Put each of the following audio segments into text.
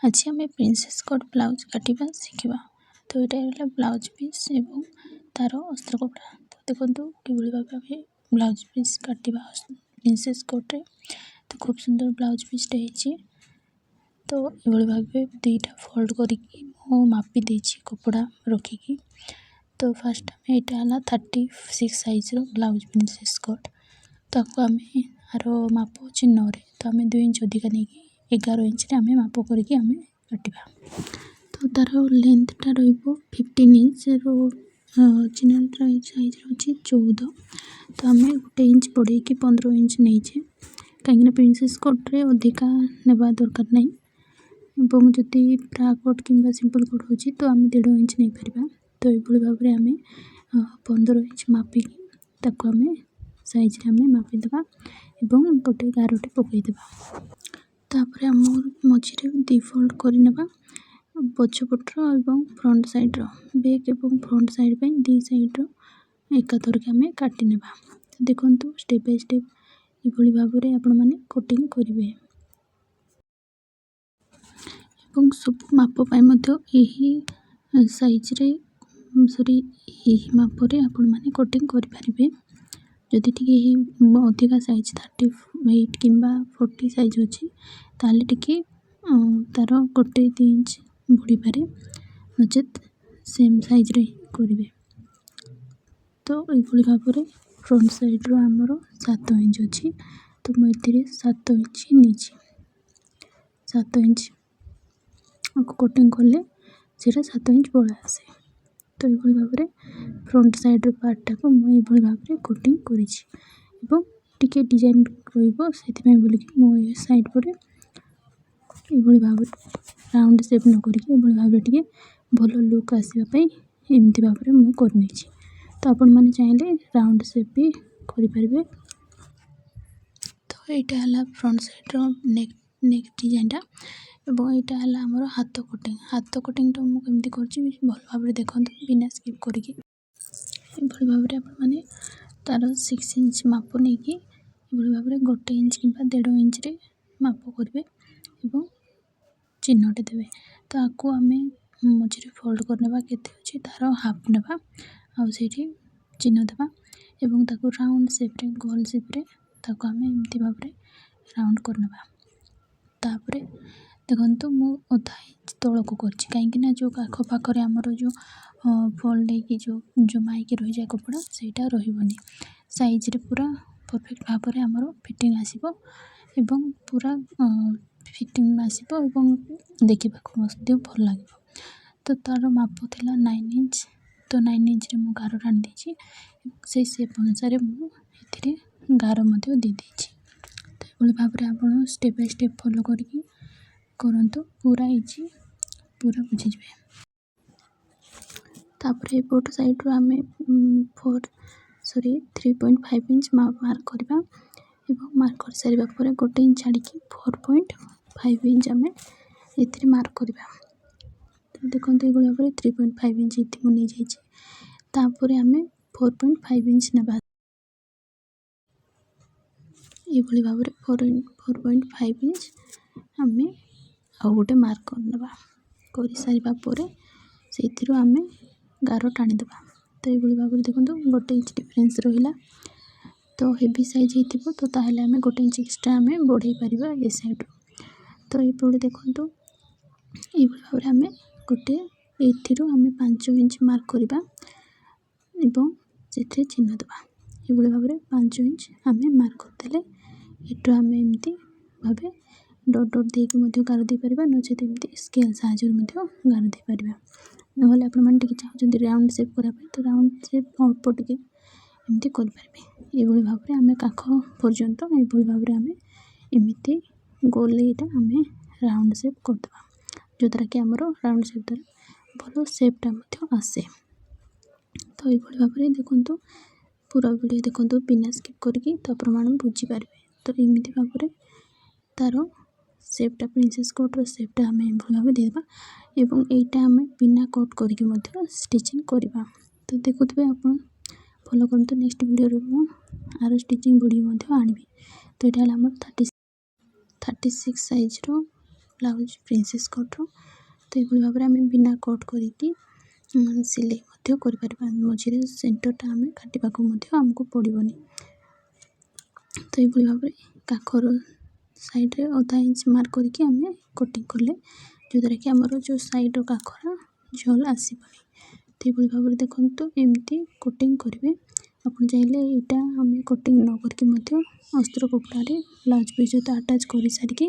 आज आम princess cut blouse काटिबा शिखा। तो यहाँ ब्लाउज पीस एवं तार अस्त्र कपड़ा। तो देखो कि भाव ब्लाउज पीस काटिबा प्रिंसेस कट्रे। तो खूब सुंदर ब्लाउज पीसटे होती। तो ये भाव दुईटा फोल्ड करके मापी देछि कपड़ा रखिकी। तो फास्ट आम यहाँ 36 साइज ब्लाउज प्रिंसेस कट। ताको आम आर माप अच्छे 9। तो आम 2 इंच अधिका नहीं 11 इंच आम माप करके आम काटिबा। तो तार लेंथटा रहिबो 15 इंच चिन्ह साइज अच्छी 14। तो आम 1 इंच बढ़े 15 इंच नहीं कहीं प्रिंसेस कट्रे अधिका नेबा दरकार नहीं। जदि फ्रा कट कि सिंपल कट हो तो आम 1.5 इंच नहीं पार। तो ये भाव में आम 15 इंच मापिकी ताको आम साइज आम मापिदेवा एवं गोटे गारटे पकईदेवा। तापर आम मझे 2 फोल्ड करनेबा पछपटर और फ्रंट साइड्र बैक एवं फ्रंट साइड 2 साइड्र एकाथर के आम काटिनेबा। देखो स्टेप बाय स्टेप ये भाव में आपण मैंने कटिंग करेंगे। सब माप यही साइज रे सॉरी यही माप रे आपण मैंने कटिंग करें। जदि टी अधिका साइज 38 कि 40 साइज अच्छी ताले टी तार 1-2 इंच बढ़ी पारे नचेत सेम साइज रे करेंगे। तो ये भाव में फ्रंट साइड आमर 7 इंच अच्छी। तो मुझे 7 इंच नीचे 7 इंच कटिंग कले से 7 इंच बड़ा आसे। तो ये भाव में फ्रंट साइड पार्टा को मुझे भाव में कटिंग करी डिजाइन रही साइड पटे ये भाव राउंड सेप न करके भाव टे भल लुक आसवाई एमती भाव में मुझे करनी। तो आपण मैंने चाहिए राउंड सेप भी करें। तो यहाँ फ्रंट साइड नेक डिजाइनटा और यहाँ है आमर हाथ कटिंग तो मुझे कमी कर भल भाव देखो बिना स्किप करके भाव में आपने तार 6 इंच माप नहीं कि भाव में 1 इंच कि 1.5 इंच रे माप करेंगे और चिन्हटे देवे। तो आपको आम मझे फोल्ड करने के तार हाफ नेबा आठी चिन्ह देवा और ताको राउंड सेप्रे गोल सेप्रे ताको आम एमती भाव में राउंड करनेबा। तापरे देखो मु अधा इंच तौक कर कहीं जो आखपाखे आमर जो फोल्ड जो माइक रही जाए कपड़ा सेटा रही साइज रे पूरा परफेक्ट भाव में आमर फिटिंग आसो एवं पूरा फिटिंग आसो देखा भल लगे। तो तार माप था 9 इंच। तो 9 इंच रे मु गार टाणी देछि से सेप अनुसार मुझे गार दे देछि। तो ये भाव में आप स्टेप बाय स्टेप फॉलो करके करंतु पूरा इजी पूरा बुझीजे। तापर एपट साइड रो आम 3.5 इंच मार्क करवा और मार्क कर सारा पर 1 इंच छाड़ी 4.5 इंच आम ए मार्क करवा। तो देखो ये भाव में 3.5 इंच ये नहीं जापर आम 4.5 इंच ना ये भाव में 4.5 इंच आम आउ गोटे मार्क करने कर सारा पर से आम गार टाणीदे। तो ये भाव में देखो 1 इंच डिफरेंस रहा। तो हेवी साइज हो तो ताहले आम 1 इंच एक्सट्रा आम बढ़े पार ए साइड। तो ये देखो ये भाव में आम गोटे आम 5 इंच मार्क करवा से चिन्ह देवा। ये भाव में 5 इंच आम मार्क करदे ये आम एमती भाव डट डट देकी गार दे पार नचेत एमती स्केल साहाଯ୍य गार दे पार। ना आपने चाहते राउंड सेप कराई तो राउंड सेप अल्प टे एमती करें। ये भाव में आम काख पर्यंत ये भाव में आम एमती गोल आम राउंड सेप करदे जो द्वारा कि आमर राउंड सेप द्वारा भल सेपटा आसे। तो ये भाव में देखो पूरा वीडियो देखो बिना स्किप करके तो प्रमाण बुझीपारे। तो एमती भाव में तार सेपटा प्रिंसेस कट्र सेपटा आम भाव में देवा और यहीटा आम बिना कट करके स्टिचिंग करवा। तो देखुए आप फॉलो करते नेक्स्ट वीडियो मुझे आर स्टिचिंग वीडियो आनी। तो यहाँ आम 36 साइज ब्लाउज प्रिंसेस कट तो ये भाव में आम बिना कट करके सिलाई कर मझे सेंटरटा आम काटा आमको पड़ोनी। तो ये भाव में काखर साइड अधा इंच मार्क करके आम कटिंग कले जो कि आमर जो साइड काखर झोल आसबनी। तो ये भाव में देखो एमती कटिंग करेंगे। आप चाहिए यहाँ आम कटिंग न करके अस्त्र कपड़े ब्लाउज पीस सहित आटाच कर सारिकी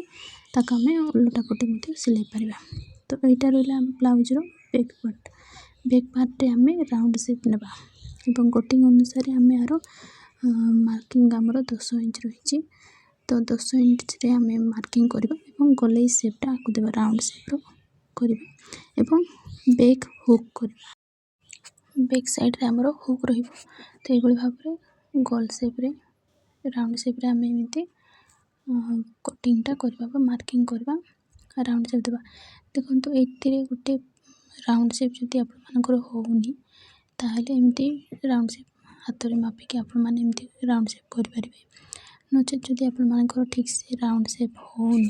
आम ओलटा पटे सिलाई पार। तो यहाँ रहा ब्लाउज बैक पार्ट आम राउंड शेप ना कटिंग अनुसार आम यार मार्किंग आमर 10 इंच रही। तो 10 इंच रे आम मार्किंग करवा गले शेपटा आपको देवा राउंड शेप करवा बैक हुक करवा। बैक साइड रे आमर हुक रही। तो ये भाव में गोल शेप रे राउंड शेप रे आम एमती कटिंगटा करवा मार्किंग करवा राउंड शेप देवा। देखो ये गोटे राउंड शेप जब आपर होनी ताहले एमती राउंड शेप हाथ में मापिकी आपमती राउंड शेप करें। नचेत जदि आपर ठीक से राउंड शेप होनी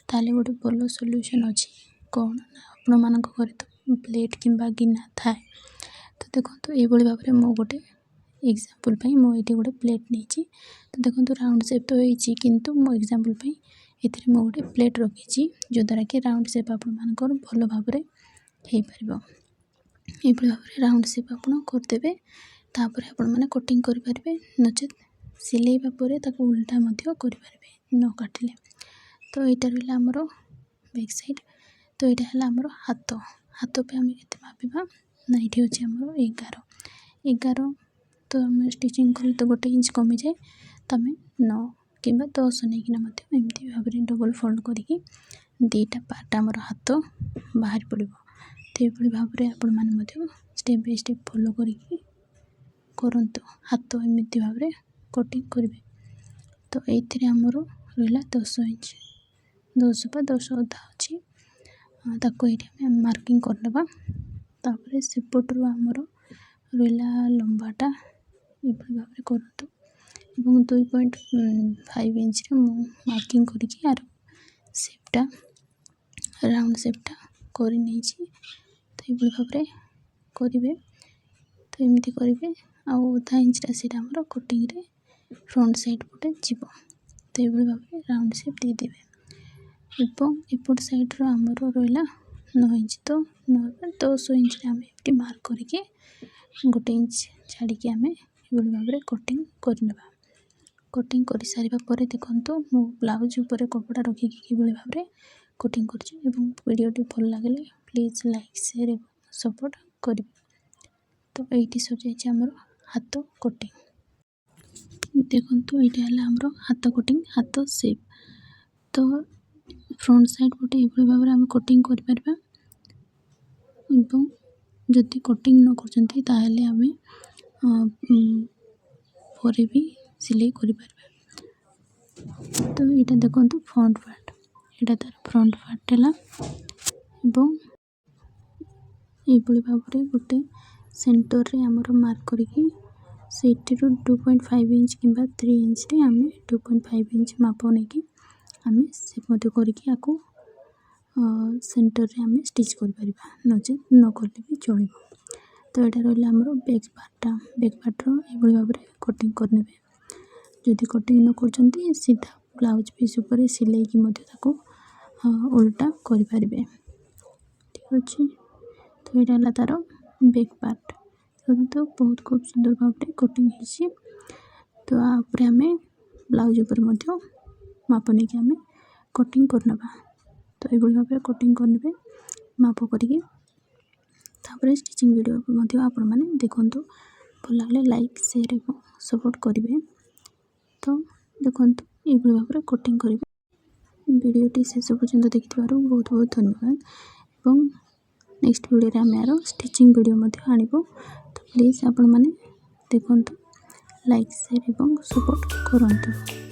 ताहले गोटे भल सॉल्यूशन अच्छी कौन आपण घर तो प्लेट किंबा गिना थाए। तो देखो ये भाव में मो गोटे एग्जांपल मुझे गोटे प्लेट नहीं। तो देखो राउंड शेप तो होती किंतु मो एग्जांपल ये मो गोटे प्लेट रखी जो द्वारा कि राउंड शेप आपर भल भाव में हो पार। ये भाव में राउंड शेप आप करदे तापर आपण कटिंग करें नचेत सिलेबा उल्टा करें न काटिले। तो यहाँ रहा आमर बैक साइड। तो यहाँ है आमर हाथ हाथ पे आम के मापा ना ये अच्छे आमर 11 तो आम स्टिचिंग कले तो गोटे इंच कमी जाए तो आम 9 कि 10 नहीं एमती भाव में डबल फोल्ड करके दीटा पार्ट आमर हाथ बाहर पड़ो। तो ये भाव में आपण स्टेप बाय स्टेप फॉलो करके करंतु हाथ एमती भाव में कटिंग करेंगे। तो ये आमर रहा 10 इंच 10 बा 10 अधा अच्छी ताको ये मार्किंग करनेबा। तापर सेपटर आमर रहा लंबाटा ये भाव में करतु 2.5 इंच मार्किंग करके यार शेपटा राउंड शेपटा कर नहीं। तो ये भाव में करेंगे। तो एमती करेंगे आधा इंचटा से कटिंग रे फ्रंट साइड पटे जीव। तो ये भाव में राउंड शेप देदेवे एवं एपट साइड आमर रहा 9 इंच। तो 10 इंच आम ये मार्क करके गोटे इंच छाड़ी आम ये भाव में कटिंग करने। कटिंग कर सारा पर देखो मो ब्लाउज उपर कपड़ा रखिकी कि भाव में कटिंग करटी भल लगे प्लीज लाइक शेयर और सपोर्ट करें। तो ये सजाई आमर हाथ कटिंग। देखो यहाँ है आमर हाथ कटिंग हाथ शेप। तो फ्रंट साइड पटे ये भाव में आम कटिंग कर जदि कटिंग न कर आम पर भी सिलाई कर। तो यहाँ देखो फ्रंट पार्ट यहाँ तार फ्रंट पार्ट है ये भाव में गोटे सेंटर रे आमर मार्क करके से 2.5 इंच कि 3 इंच रे आम 2.5 इंच माप नहीं आम सेप करके आपको सेंटर रे आम स्टिच कर नचेत न कले भी चलो। तो यहाँ रहा आमर बैक पार्टर ये भाव में कटिंग करने। जदि कटिंग न कर सीधा ब्लाउज पीस उपर सिलाई की उल्टा करें ठीक अच्छे। तो यहाँ है तार बैक पार्ट तो बहुत खूब सुंदर भाव में कटिंग है। तो आप आम ब्लाउज उपर माप नहीं आम कटिंग करने। तो ये भाव में कटिंग करने माप करके स्टिचिंग वीडियो आपण मैंने देखु भल लगे लाइक शेयर और सपोर्ट करेंगे। तो देखो ये भाव में कटिंग करेंगे। वीडियोटी शेष पर्यंत देखि बहुत बहुत धन्यवाद और नेक्स्ट वीडियो आम यार स्टिचिंग वीडियो आनिबो। तो प्लीज आपण मैंने देखो लाइक शेयर और सपोर्ट करंतु।